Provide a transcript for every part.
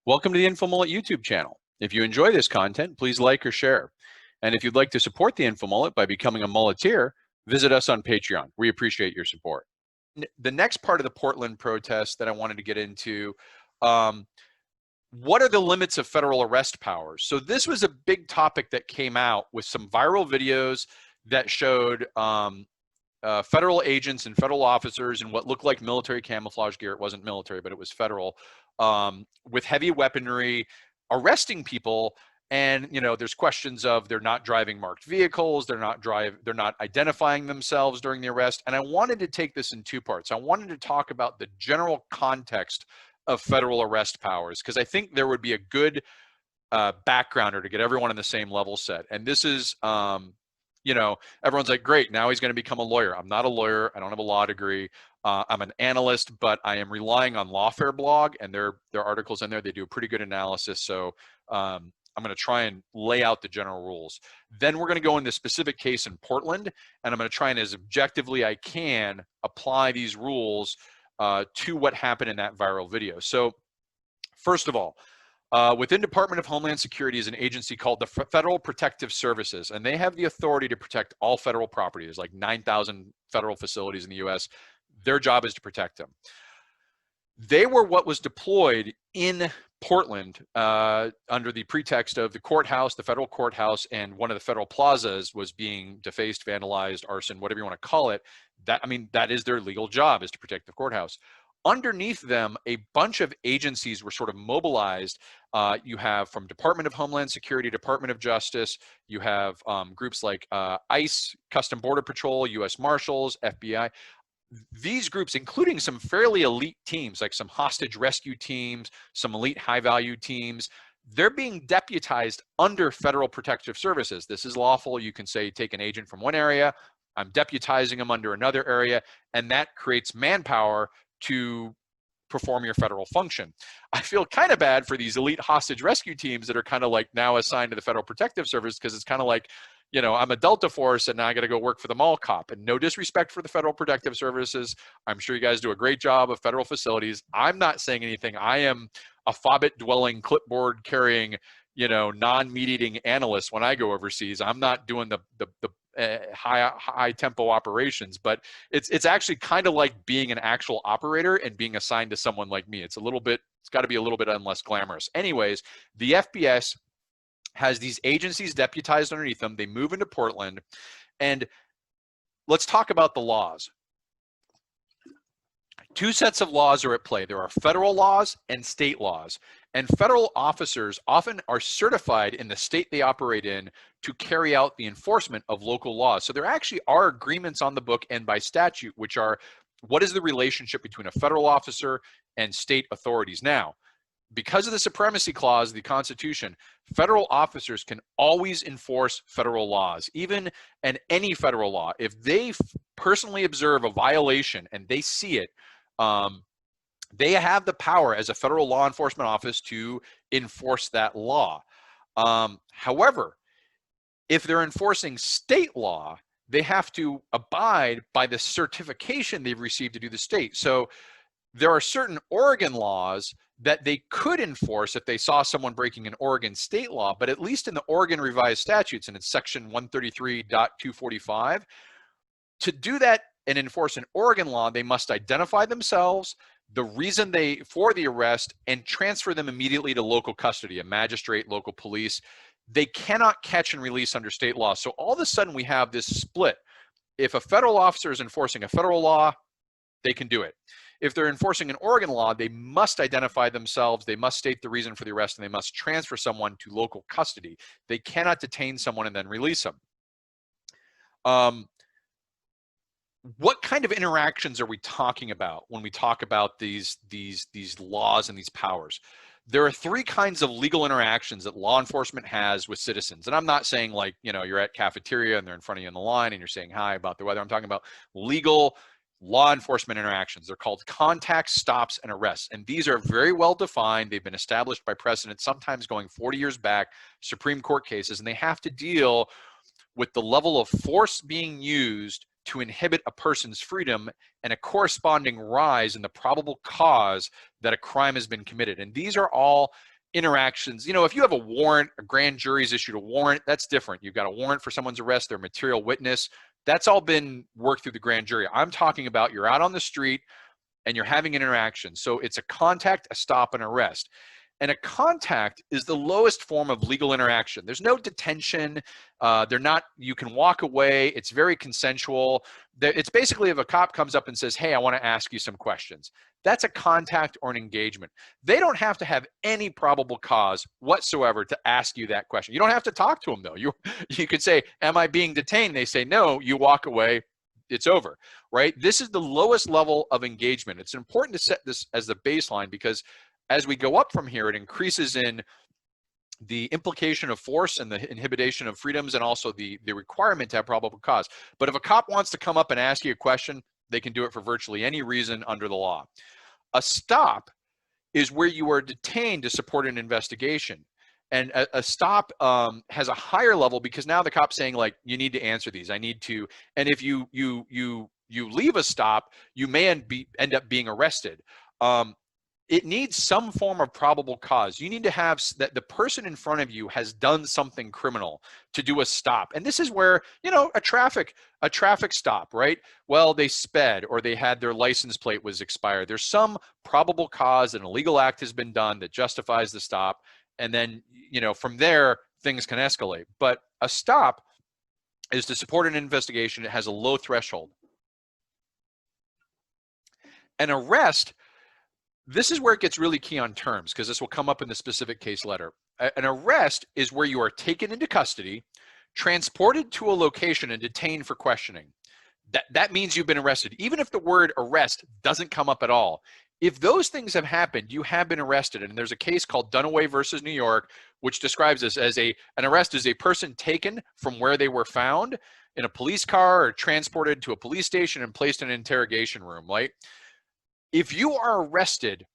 Welcome to the InfoMullet YouTube channel. If you enjoy this content, please like or share. And if you'd like to support the InfoMullet by becoming a mulleteer, visit us on Patreon. We appreciate your support. The next part of the Portland protest that I wanted to get into, what are the limits of federal arrest powers? So this was a big topic that came out with some viral videos that showed federal agents and federal officers in what looked like military camouflage gear. It wasn't military, but it was federal, with heavy weaponry, arresting people. And there's questions of they're not driving marked vehicles, they're not identifying themselves during the arrest. And I wanted to take this in two parts. I wanted to talk about the general context of federal arrest powers, because I think there would be a good backgrounder to get everyone on the same level set. And this is everyone's like, great, now he's going to become a lawyer. I'm not a lawyer. I don't have a law degree. I'm an analyst, but I am relying on Lawfare blog and their articles in there. They do a pretty good analysis. So I'm going to try and lay out the general rules. Then we're going to go into a specific case in Portland, and I'm going to try and as objectively I can apply these rules to what happened in that viral video. So first of all, within Department of Homeland Security is an agency called the Federal Protective Services, and they have the authority to protect all federal property. There's like 9,000 federal facilities in the U.S. Their job is to protect them. They were what was deployed in Portland under the pretext of the courthouse, the federal courthouse, and one of the federal plazas was being defaced, vandalized, arson, whatever you want to call it. That is their legal job, is to protect the courthouse. Underneath them, a bunch of agencies were sort of mobilized. You have from Department of Homeland Security, Department of Justice, you have groups like ICE, Custom Border Patrol, U.S. Marshals, FBI. These groups, including some fairly elite teams, like some hostage rescue teams, some elite high-value teams, they're being deputized under Federal Protective Services. This is lawful. You can say, take an agent from one area, I'm deputizing them under another area, and that creates manpower to perform your federal function. I feel kind of bad for these elite hostage rescue teams that are kind of like now assigned to the Federal Protective Service, because it's kind of like, I'm a Delta Force and now I got to go work for the mall cop. And no disrespect for the Federal Protective Services. I'm sure you guys do a great job of federal facilities. I'm not saying anything. I am a Fobbit-dwelling, clipboard-carrying, non-meat-eating analyst when I go overseas. I'm not doing the high tempo operations, but it's actually kind of like being an actual operator and being assigned to someone like me. It's got to be a little bit less glamorous. Anyways, the FBS has these agencies deputized underneath them. They move into Portland, and let's talk about the laws. Two sets of laws are at play. There are federal laws and state laws. And federal officers often are certified in the state they operate in to carry out the enforcement of local laws. So there actually are agreements on the book and by statute, which are what is the relationship between a federal officer and state authorities. Now, because of the supremacy clause of the Constitution, federal officers can always enforce federal laws, even in any federal law. If they personally observe a violation and they see it, they have the power as a federal law enforcement office to enforce that law. However, if they're enforcing state law, they have to abide by the certification they've received to do the state. So there are certain Oregon laws that they could enforce if they saw someone breaking an Oregon state law, but at least in the Oregon revised statutes, and it's section 133.245, to do that and enforce an Oregon law, they must identify themselves, the reason for the arrest, and transfer them immediately to local custody, a magistrate, local police. They cannot catch and release under state law. So all of a sudden we have this split. If a federal officer is enforcing a federal law, they can do it. If they're enforcing an Oregon law, they must identify themselves, they must state the reason for the arrest, and they must transfer someone to local custody. They cannot detain someone and then release them. What kind of interactions are we talking about when we talk about these laws and these powers? There are three kinds of legal interactions that law enforcement has with citizens. And I'm not saying like, you're at cafeteria and they're in front of you in the line and you're saying hi about the weather. I'm talking about legal law enforcement interactions. They're called contacts, stops, and arrests. And these are very well defined. They've been established by precedent, sometimes going 40 years back, Supreme Court cases, and they have to deal with the level of force being used to inhibit a person's freedom and a corresponding rise in the probable cause that a crime has been committed. And these are all interactions. You know, if you have a warrant, a grand jury's issued a warrant, that's different. You've got a warrant for someone's arrest, they're a material witness. That's all been worked through the grand jury. I'm talking about you're out on the street and you're having an interaction. So it's a contact, a stop, and arrest. And a contact is the lowest form of legal interaction. There's no detention. You can walk away. It's very consensual. It's basically if a cop comes up and says, hey, I want to ask you some questions. That's a contact or an engagement. They don't have to have any probable cause whatsoever to ask you that question. You don't have to talk to them, though. You could say, am I being detained? They say, no, you walk away. It's over, right? This is the lowest level of engagement. It's important to set this as the baseline because as we go up from here, it increases in the implication of force and the inhibition of freedoms and also the requirement to have probable cause. But if a cop wants to come up and ask you a question, they can do it for virtually any reason under the law. A stop is where you are detained to support an investigation. And a stop has a higher level because now the cop's saying, like, you need to answer these. I need to. And if you leave a stop, you may end up being arrested. It needs some form of probable cause. You need to have that the person in front of you has done something criminal to do a stop. And this is where, you know, a traffic stop, right? Well, they sped or they had their license plate was expired. There's some probable cause that an illegal act has been done that justifies the stop. And then, you know, from there, things can escalate. But a stop is to support an investigation. It has a low threshold. An arrest, this is where it gets really key on terms because this will come up in the specific case letter. An arrest is where you are taken into custody, transported to a location and detained for questioning. That means you've been arrested. Even if the word arrest doesn't come up at all, if those things have happened, you have been arrested. And there's a case called Dunaway versus New York, which describes this as an arrest is a person taken from where they were found in a police car or transported to a police station and placed in an interrogation room, right? If you are arrested,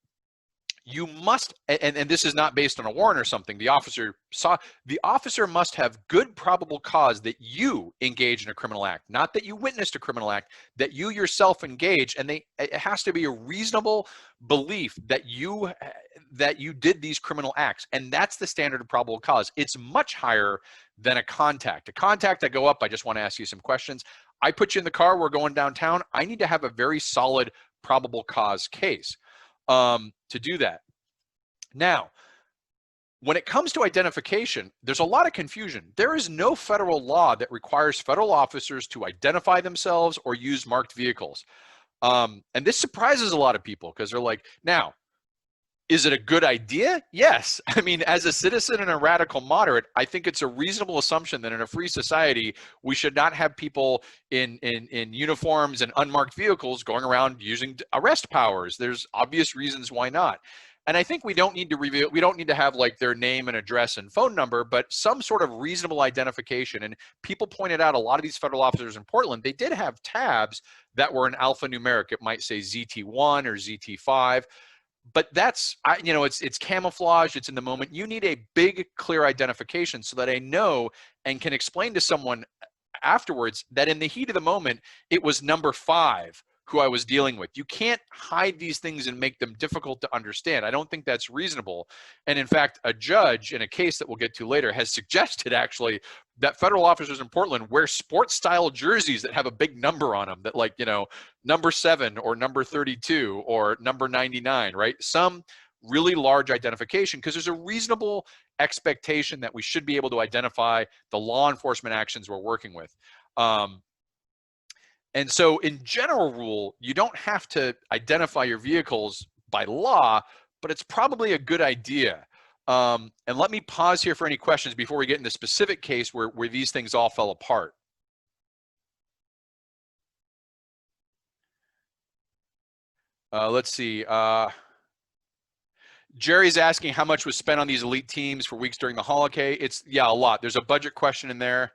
you must, and this is not based on a warrant or something, the officer must have good probable cause that you engage in a criminal act, not that you witnessed a criminal act, that you yourself engage, and it has to be a reasonable belief that you did these criminal acts, and that's the standard of probable cause. It's much higher than a contact. A contact, I go up, I just want to ask you some questions. I put you in the car, we're going downtown. I need to have a very solid probable cause case to do that. Now, when it comes to identification, there's a lot of confusion. There is no federal law that requires federal officers to identify themselves or use marked vehicles. And this surprises a lot of people because they're like, now, is it a good idea? Yes. I mean, as a citizen and a radical moderate, I think it's a reasonable assumption that in a free society, we should not have people in uniforms and unmarked vehicles going around using arrest powers. There's obvious reasons why not. And I think we don't need to have like their name and address and phone number, but some sort of reasonable identification. And people pointed out a lot of these federal officers in Portland, they did have tabs that were in alphanumeric. It might say ZT1 or ZT5. But that's, you know, it's camouflage, it's in the moment. You need a big, clear identification so that I know and can explain to someone afterwards that in the heat of the moment, it was number 5 who I was dealing with. You can't hide these things and make them difficult to understand. I don't think that's reasonable. And in fact, a judge in a case that we'll get to later has suggested actually that federal officers in Portland wear sports style jerseys that have a big number on them that, like, you know, number 7 or number 32 or number 99, right? Some really large identification because there's a reasonable expectation that we should be able to identify the law enforcement actions we're working with. And so in general rule, you don't have to identify your vehicles by law, but it's probably a good idea. And let me pause here for any questions before we get in the specific case where these things all fell apart. Let's see. Jerry's asking how much was spent on these elite teams for weeks during the holiday. It's, yeah, a lot. There's a budget question in there.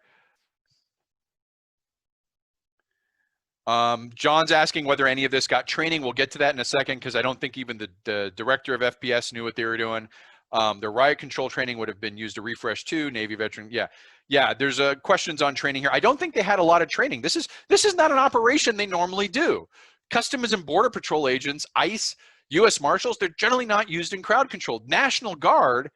John's asking whether any of this got training. We'll get to that in a second because I don't think even the director of FPS knew what they were doing. The riot control training would have been used to refresh too. Navy veteran, yeah. There's questions on training here. I don't think they had a lot of training. This is not an operation they normally do. Customs and Border Patrol agents, ICE, U.S. Marshals, they're generally not used in crowd control. National Guard,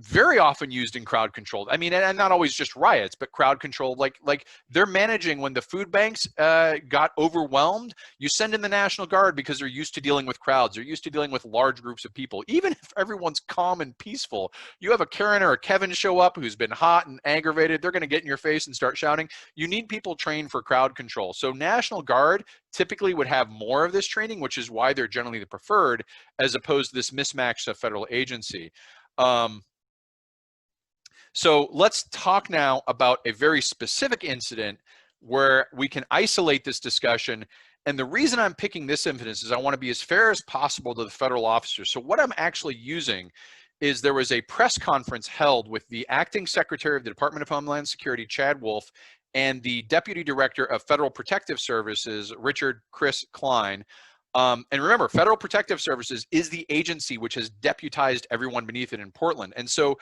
very often used in crowd control. I mean, and not always just riots, but crowd control. Like they're managing when the food banks got overwhelmed. You send in the National Guard because they're used to dealing with crowds. They're used to dealing with large groups of people. Even if everyone's calm and peaceful, you have a Karen or a Kevin show up who's been hot and aggravated. They're going to get in your face and start shouting. You need people trained for crowd control. So National Guard typically would have more of this training, which is why they're generally the preferred, as opposed to this mismatched federal agency. So let's talk now about a very specific incident where we can isolate this discussion. And the reason I'm picking this incident is I want to be as fair as possible to the federal officers. So what I'm actually using is there was a press conference held with the acting secretary of the Department of Homeland Security, Chad Wolf, and the deputy director of Federal Protective Services, Chris Klein. And remember, Federal Protective Services is the agency which has deputized everyone beneath it in Portland. And so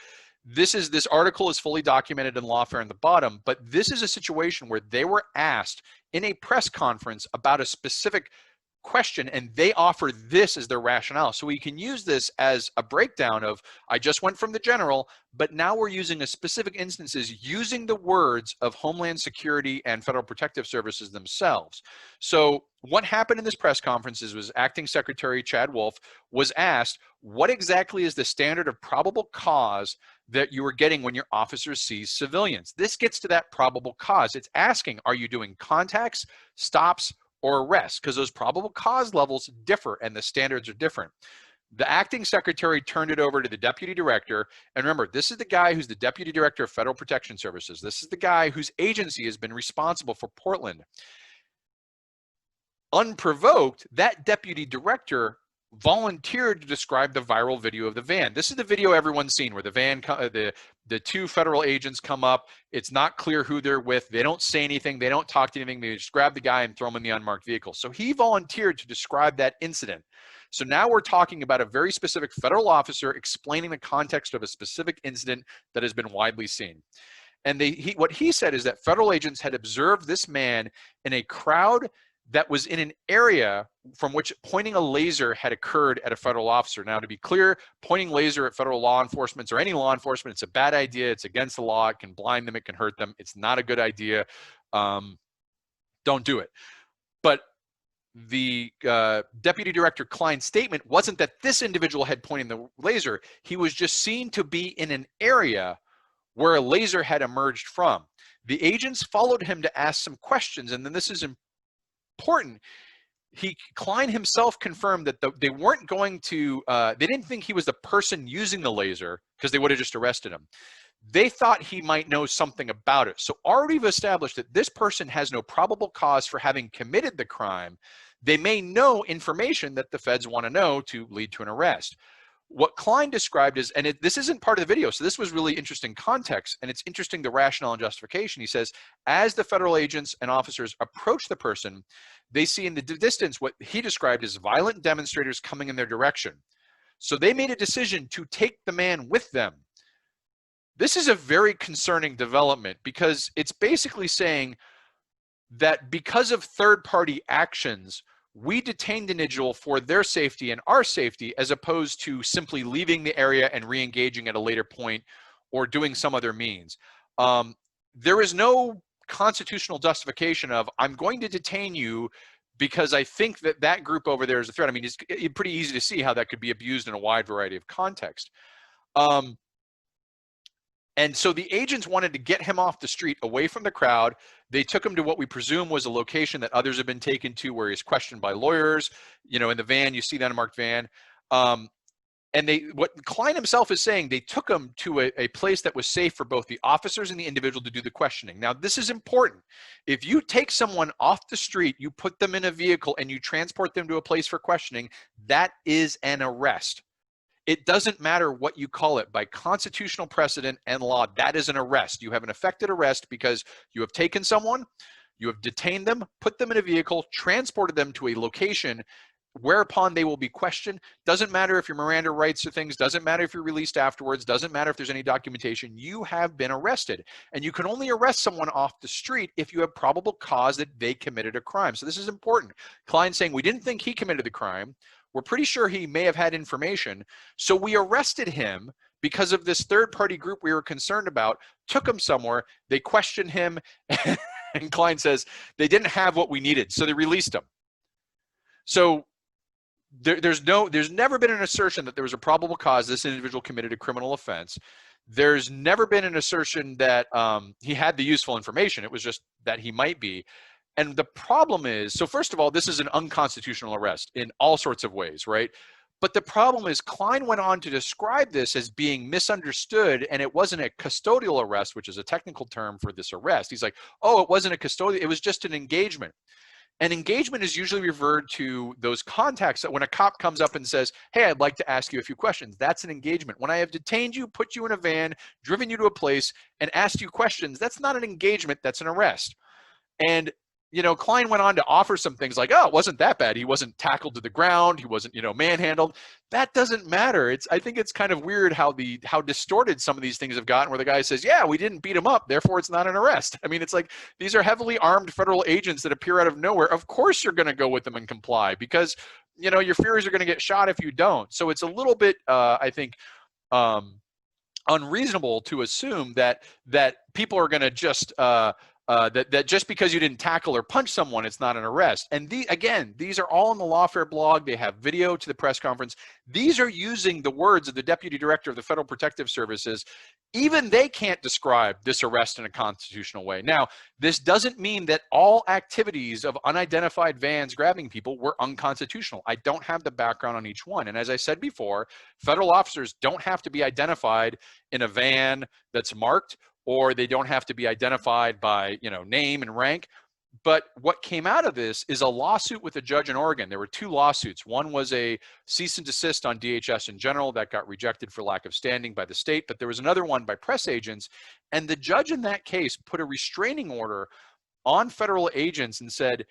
this article is fully documented in Lawfare in the bottom, but this is a situation where they were asked in a press conference about a specific question, and they offer this as their rationale. So we can use this as a breakdown of, I just went from the general, but now we're using a specific instances using the words of Homeland Security and Federal Protective Services themselves. So what happened in this press conference was Acting Secretary Chad Wolf was asked, what exactly is the standard of probable cause that you are getting when your officers seize civilians? This gets to that probable cause. It's asking, are you doing contacts, stops, or arrests? Because those probable cause levels differ and the standards are different. The acting secretary turned it over to the deputy director. And remember, this is the guy who's the deputy director of Federal Protection Services. This is the guy whose agency has been responsible for Portland. Unprovoked, that deputy director volunteered to describe the viral video of the van. This is the video everyone's seen where the van, the two federal agents come up. It's not clear who they're with. They don't say anything. They don't talk to anything. They just grab the guy and throw him in the unmarked vehicle. So he volunteered to describe that incident. So now we're talking about a very specific federal officer explaining the context of a specific incident that has been widely seen. And what he said is that federal agents had observed this man in a crowd that was in an area from which pointing a laser had occurred at a federal officer. Now, to be clear, pointing laser at federal law enforcement or any law enforcement, it's a bad idea. It's against the law. It can blind them. It can hurt them. It's not a good idea. Don't do it. But the deputy director Klein's statement wasn't that this individual had pointed the laser. He was just seen to be in an area where a laser had emerged from. The agents followed him to ask some questions, and then this is important. Klein himself confirmed that they weren't going to, they didn't think he was the person using the laser because they would have just arrested him. They thought he might know something about it. So already we've established that this person has no probable cause for having committed the crime. They may know information that the feds want to know to lead to an arrest. What Klein described is, and this isn't part of the video, so this was really interesting context, and it's interesting the rationale and justification. He says, as the federal agents and officers approach the person, they see in the distance what he described as violent demonstrators coming in their direction. So they made a decision to take the man with them. This is a very concerning development because it's basically saying that because of third-party actions, we detained the individual for their safety and our safety, as opposed to simply leaving the area and re-engaging at a later point or doing some other means. There is no constitutional justification of, I'm going to detain you because I think that that group over there is a threat. I mean, it's pretty easy to see how that could be abused in a wide variety of contexts. And so the agents wanted to get him off the street, away from the crowd. They took him to what we presume was a location that others have been taken to, where he's questioned by lawyers. You know, in the van, you see that unmarked van. And what Klein himself is saying, they took him to a place that was safe for both the officers and the individual to do the questioning. Now, this is important. If you take someone off the street, you put them in a vehicle, and you transport them to a place for questioning, that is an arrest. It doesn't matter what you call it. By constitutional precedent and law, that is an arrest. You have an effected arrest because you have taken someone, you have detained them, put them in a vehicle, transported them to a location whereupon they will be questioned. Doesn't matter if your Miranda rights or things, doesn't matter if you're released afterwards, doesn't matter if there's any documentation, you have been arrested. And you can only arrest someone off the street if you have probable cause that they committed a crime. So this is important. Klein's saying, we didn't think he committed the crime. We're pretty sure he may have had information. So we arrested him because of this third-party group we were concerned about, took him somewhere, they questioned him, and Klein says they didn't have what we needed, so they released him. So there's never been an assertion that there was a probable cause this individual committed a criminal offense. There's never been an assertion that he had the useful information. It was just that he might be. And the problem is, so first of all, this is an unconstitutional arrest in all sorts of ways, right? But the problem is Klein went on to describe this as being misunderstood, and it wasn't a custodial arrest, which is a technical term for this arrest. He's like, oh, it wasn't a custodial, it was just an engagement. And engagement is usually referred to those contacts that when a cop comes up and says, hey, I'd like to ask you a few questions, that's an engagement. When I have detained you, put you in a van, driven you to a place, and asked you questions, that's not an engagement, that's an arrest. And you know, Klein went on to offer some things like, oh, it wasn't that bad. He wasn't tackled to the ground. He wasn't, you know, manhandled. That doesn't matter. I think it's kind of weird how distorted some of these things have gotten, where the guy says, yeah, we didn't beat him up, therefore it's not an arrest. I mean, it's like, these are heavily armed federal agents that appear out of nowhere. Of course you're going to go with them and comply, because, you know, your fears are going to get shot if you don't. So it's a little bit, I think, unreasonable to assume that people are going to just that just because you didn't tackle or punch someone, it's not an arrest. And again, these are all in the Lawfare blog. They have video to the press conference. These are using the words of the Deputy Director of the Federal Protective Services. Even they can't describe this arrest in a constitutional way. Now, this doesn't mean that all activities of unidentified vans grabbing people were unconstitutional. I don't have the background on each one. And as I said before, federal officers don't have to be identified in a van that's marked, or they don't have to be identified by, you know, name and rank. But what came out of this is a lawsuit with a judge in Oregon. There were two lawsuits. One was a cease and desist on DHS in general that got rejected for lack of standing by the state, but there was another one by press agents, and the judge in that case put a restraining order on federal agents and said,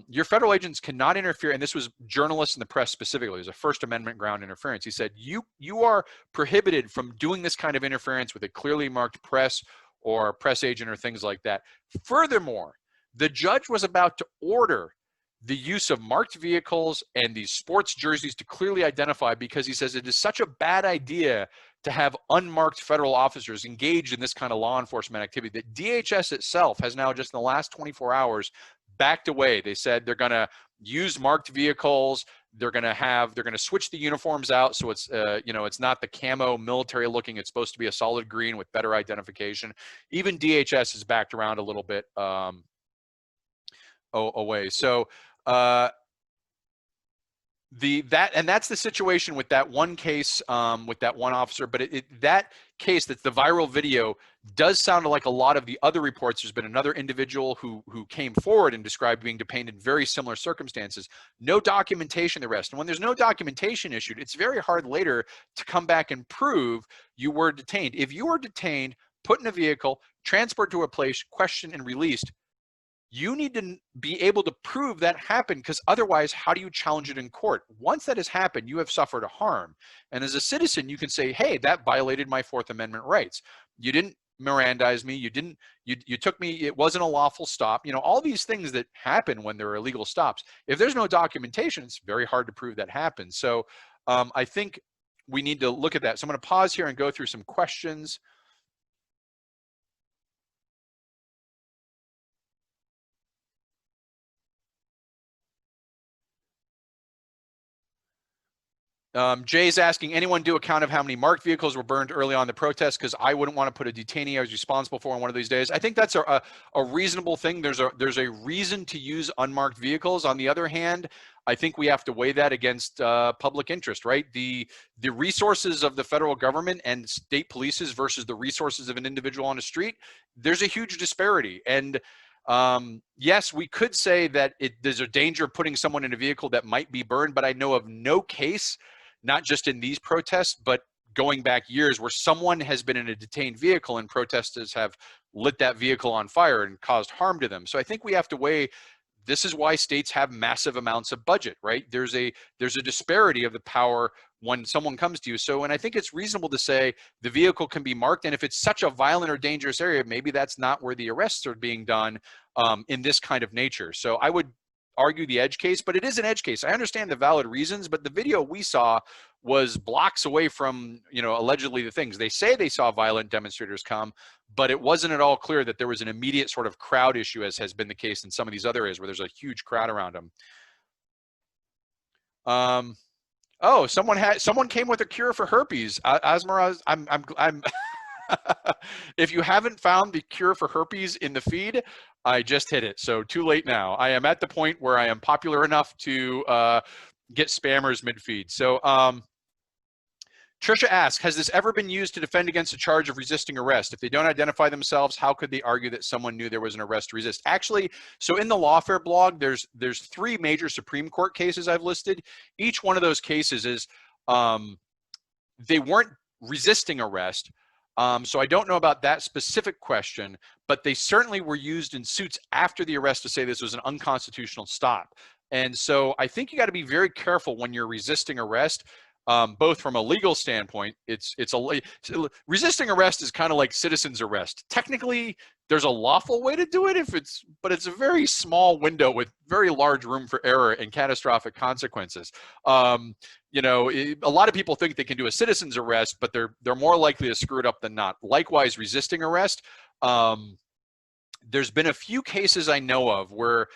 your federal agents cannot interfere, and this was journalists and the press specifically. It was a First Amendment ground interference. He said, you are prohibited from doing this kind of interference with a clearly marked press or press agent or things like that. Furthermore, the judge was about to order the use of marked vehicles and these sports jerseys to clearly identify, because he says it is such a bad idea to have unmarked federal officers engaged in this kind of law enforcement activity that DHS itself has now, just in the last 24 hours, backed away. They said they're going to use marked vehicles. They're going to switch the uniforms out, so it's you know, it's not the camo military looking. It's supposed to be a solid green with better identification. Even DHS has backed around a little bit away. So that's the situation with that one case, with that one officer. But that case, that's the viral video, does sound like a lot of the other reports. There's been another individual who came forward and described being detained in very similar circumstances. No documentation, the rest. And when there's no documentation issued, it's very hard later to come back and prove you were detained. If you were detained, put in a vehicle, transported to a place, questioned and released, you need to be able to prove that happened, because otherwise, how do you challenge it in court? Once that has happened, you have suffered a harm. And as a citizen, you can say, hey, that violated my Fourth Amendment rights. You didn't Mirandize me. You took me, it wasn't a lawful stop. You know, all these things that happen when there are illegal stops. If there's no documentation, it's very hard to prove that happened. So I think we need to look at that. So I'm going to pause here and go through some questions. Jay's asking, anyone do a count of how many marked vehicles were burned early on in the protest? Because I wouldn't want to put a detainee I was responsible for on one of these days. I think that's a reasonable thing. There's a reason to use unmarked vehicles. On the other hand, I think we have to weigh that against public interest, right? The resources of the federal government and state polices versus the resources of an individual on the street, there's a huge disparity. And yes, we could say that there's a danger of putting someone in a vehicle that might be burned, but I know of no case, not just in these protests, but going back years, where someone has been in a detained vehicle and protesters have lit that vehicle on fire and caused harm to them. So I think we have to weigh, this is why states have massive amounts of budget, right? There's a disparity of the power when someone comes to you. So, and I think it's reasonable to say the vehicle can be marked, and if it's such a violent or dangerous area, maybe that's not where the arrests are being done in this kind of nature. So I would argue the edge case, but it is an edge case. I understand the valid reasons, but the video we saw was blocks away from, you know, allegedly the things. They say they saw violent demonstrators come, but it wasn't at all clear that there was an immediate sort of crowd issue, as has been the case in some of these other areas where there's a huge crowd around them. Oh, someone came with a cure for herpes. Asmaraz, I'm if you haven't found the cure for herpes in the feed, I just hit it. So too late now. I am at the point where I am popular enough to get spammers mid-feed. So Trisha asks, has this ever been used to defend against a charge of resisting arrest? If they don't identify themselves, how could they argue that someone knew there was an arrest to resist? Actually, so in the Lawfare blog, there's 3 major Supreme Court cases I've listed. Each one of those cases is they weren't resisting arrest. So I don't know about that specific question, but they certainly were used in suits after the arrest to say this was an unconstitutional stop. And so I think you got to be very careful when you're resisting arrest. Both from a legal standpoint, resisting arrest is kind of like citizen's arrest. Technically, there's a lawful way to do it but it's a very small window with very large room for error and catastrophic consequences. You know, a lot of people think they can do a citizen's arrest, but they're more likely to screw it up than not. Likewise, resisting arrest. There's been a few cases I know of where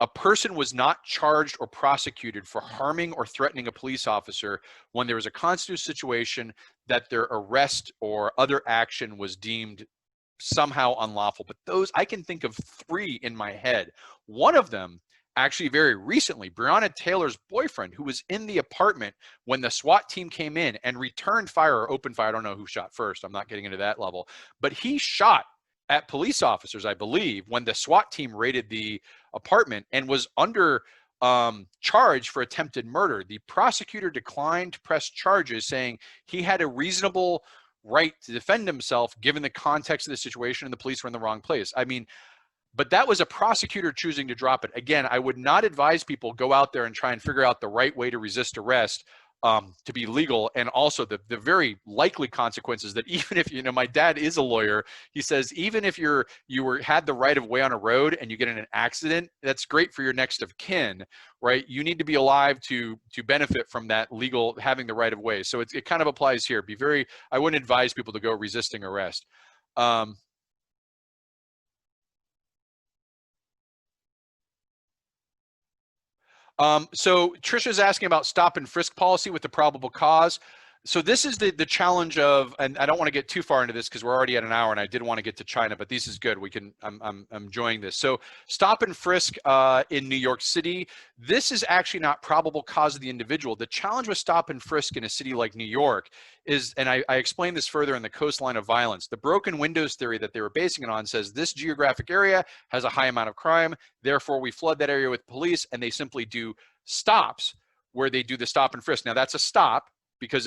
a person was not charged or prosecuted for harming or threatening a police officer when there was a constitutional situation that their arrest or other action was deemed somehow unlawful. But those, I can think of 3 in my head. One of them, actually very recently, Breonna Taylor's boyfriend, who was in the apartment when the SWAT team came in and returned fire or opened fire. I don't know who shot first. I'm not getting into that level. But he shot at police officers, I believe, when the SWAT team raided the apartment and was under charge for attempted murder. The prosecutor declined to press charges, saying he had a reasonable right to defend himself given the context of the situation and the police were in the wrong place. I mean, but that was a prosecutor choosing to drop it. Again, I would not advise people go out there and try and figure out the right way to resist arrest to be legal, and also the very likely consequences that even if, you know, my dad is a lawyer, he says even if you had the right of way on a road and you get in an accident, that's great for your next of kin, right? You need to be alive to benefit from that legal, having the right of way. So it kind of applies here. I wouldn't advise people to go resisting arrest. So Trisha's asking about stop and frisk policy with the probable cause. So this is the challenge of, and I don't want to get too far into this because we're already at an hour and I did want to get to China, but this is good. I'm enjoying this. So stop and frisk in New York City. This is actually not probable cause of the individual. The challenge with stop and frisk in a city like New York is, and I explained this further in the coastline of violence, the broken windows theory that they were basing it on says this geographic area has a high amount of crime, therefore we flood that area with police, and they simply do stops where they do the stop and frisk. Now that's a stop, because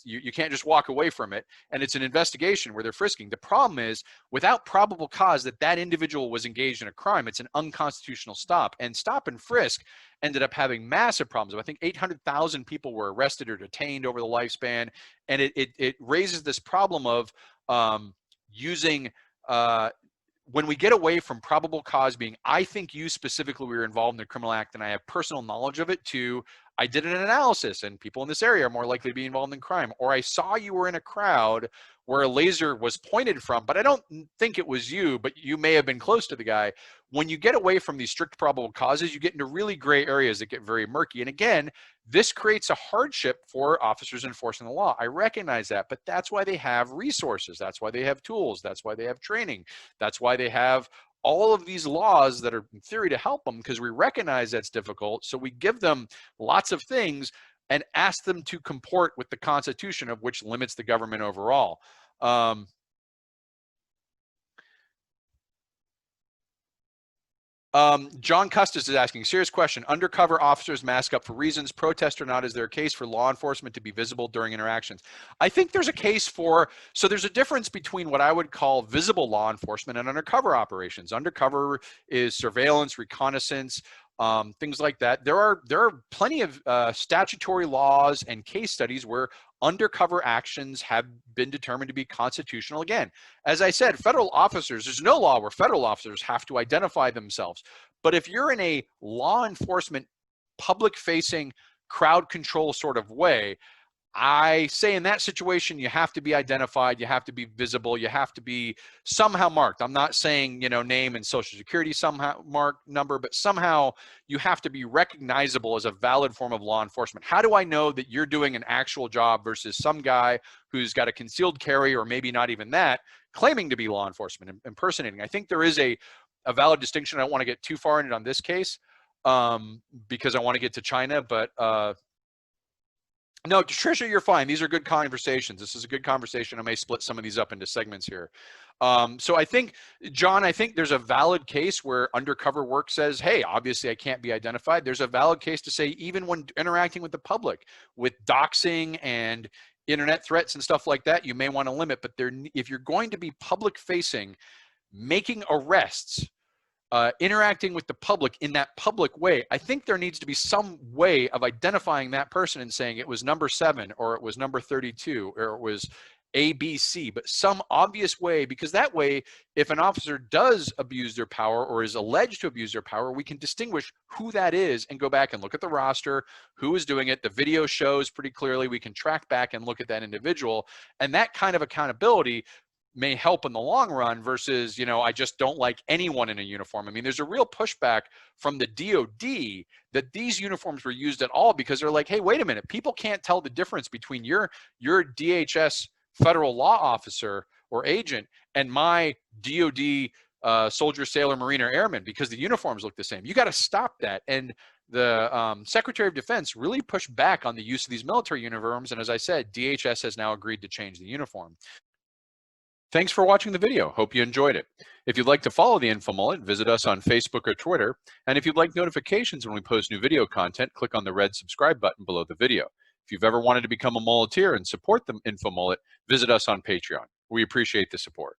you can't just walk away from it, and it's an investigation where they're frisking. The problem is, without probable cause that individual was engaged in a crime, it's an unconstitutional stop. And stop and frisk ended up having massive problems. I think 800,000 people were arrested or detained over the lifespan, and it raises this problem of using when we get away from probable cause being, I think you specifically were involved in the criminal act and I have personal knowledge of it, to I did an analysis and people in this area are more likely to be involved in crime, or I saw you were in a crowd where a laser was pointed from, but I don't think it was you, but you may have been close to the guy. When you get away from these strict probable causes, you get into really gray areas that get very murky. And again, this creates a hardship for officers enforcing the law. I recognize that, but that's why they have resources. That's why they have tools. That's why they have training. That's why they have all of these laws that are in theory to help them, because we recognize that's difficult. So we give them lots of things and ask them to comport with the Constitution, of which limits the government overall. John Custis is asking, serious question, undercover officers mask up for reasons, protest or not, is there a case for law enforcement to be visible during interactions? I think there's a case for, so there's a difference between what I would call visible law enforcement and undercover operations. Undercover is surveillance, reconnaissance, things like that. There are plenty of statutory laws and case studies where undercover actions have been determined to be constitutional. Again, as I said, federal officers, there's no law where federal officers have to identify themselves. But if you're in a law enforcement, public-facing, crowd control sort of way, I say in that situation, you have to be identified, you have to be visible, you have to be somehow marked. I'm not saying, name and social security somehow mark number, but somehow you have to be recognizable as a valid form of law enforcement. How do I know that you're doing an actual job versus some guy who's got a concealed carry, or maybe not even that, claiming to be law enforcement and impersonating? I think there is a valid distinction. I don't want to get too far in it on this case because I want to get to China, but no, Tricia, you're fine. These are good conversations. This is a good conversation. I may split some of these up into segments here. So I think, John, I think there's a valid case where undercover work says, hey, obviously I can't be identified. There's a valid case to say, even when interacting with the public, with doxing and internet threats and stuff like that, you may want to limit. But if you're going to be public facing, making arrests, interacting with the public in that public way, I think there needs to be some way of identifying that person and saying it was number 7, or it was number 32, or it was ABC, but some obvious way, because that way, if an officer does abuse their power or is alleged to abuse their power, we can distinguish who that is and go back and look at the roster, who is doing it. The video shows pretty clearly. We can track back and look at that individual, and that kind of accountability may help in the long run versus, I just don't like anyone in a uniform. I mean, there's a real pushback from the DOD that these uniforms were used at all, because they're like, hey, wait a minute, people can't tell the difference between your DHS federal law officer or agent and my DOD soldier, sailor, marine, or airman, because the uniforms look the same. You got to stop that. And the Secretary of Defense really pushed back on the use of these military uniforms. And as I said, DHS has now agreed to change the uniform. Thanks for watching the video. Hope you enjoyed it. If you'd like to follow the InfoMullet, visit us on Facebook or Twitter. And if you'd like notifications when we post new video content, click on the red subscribe button below the video. If you've ever wanted to become a mulleteer and support the InfoMullet, visit us on Patreon. We appreciate the support.